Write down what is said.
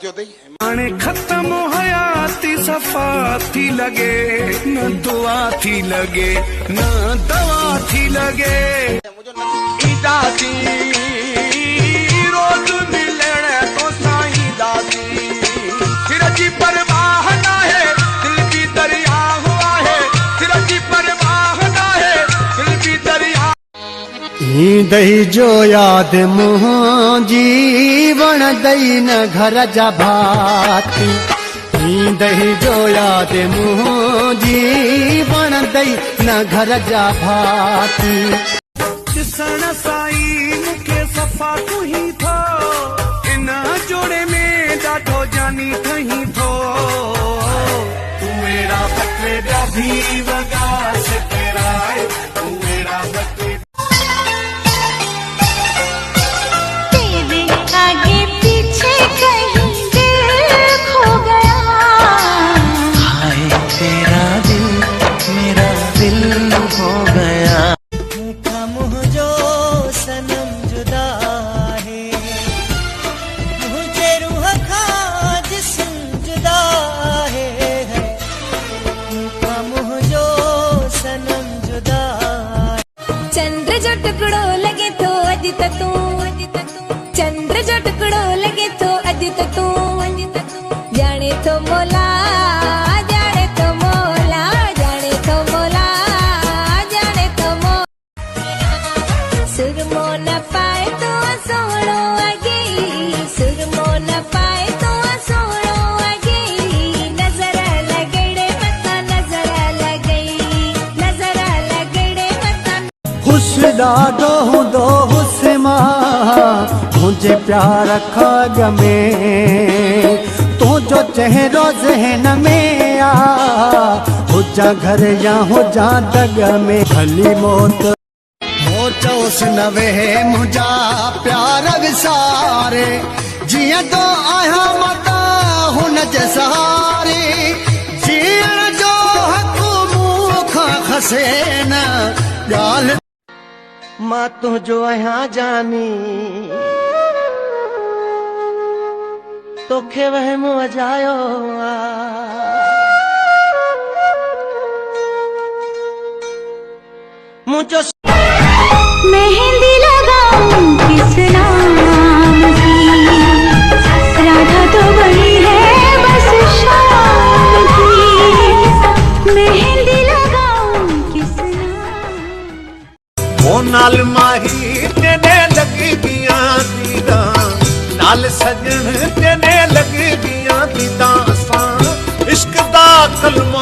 थियो तई हाणे खत्म हयाती सफ़ा थी लगे न दुआ थी लगे न दवा थी लगे दासी रोज मिलण तो साईं दासी सिर जी परवाह ना है दिल भी दरिया हुआ है सिर जी परवाह ना है दिल भी दरिया दही जो याद मुंहिंजी वण दई न घर जा भाती दही जो याद मुंहिंजी वण दई न घर जा भाती ॾिसण साईं मूंखे सफ़ा तूं ही थो इन जोड़े में ॾाढो जानी ठही थो तूं अहिड़ा बटे ॾाढी वॻा सिराए तूं अहिड़ा बटे चंद्र जो टुकड़ो लगे तो अॼु त तूं चंद्र जो टुकड़ो लगे तो अॼु त तूं जाने तो मोला जाने तो मोला जाने तो मोला जाने तो मोला सुरमो न पाए तो सोहणो अॻे सुरमो न पाए तो सोहणो अॻे नज़र लॻड़े मथां नज़र लॻई नज़र लॻड़े मथां हुस ॾाढो हूंदो हुस मां मुंहिंजे प्यार खाग में तुंहिंजो चहिरो ज़हन में आ हुजा घर या हुजा दग में भली मौत हो चोसि न वेहे मुंहिंजा प्यार विसारे जीअं तो आहियां माता हुन जे सहारे जीअण जो हक़ मूंखां खसे न ॻाल्हि मां तुंहिंजो आहियां जानी तोखे वहम वजायो मुझो मेहंदी लगाऊं किस नाम की राधा तो बड़ी है बस शाम की मेहंदी लगाऊं किस नाम ओ नाल माही तेने लगी दिया दीदा नाल सजन तेने लगी दिया दीदा असां इश्क दा कलम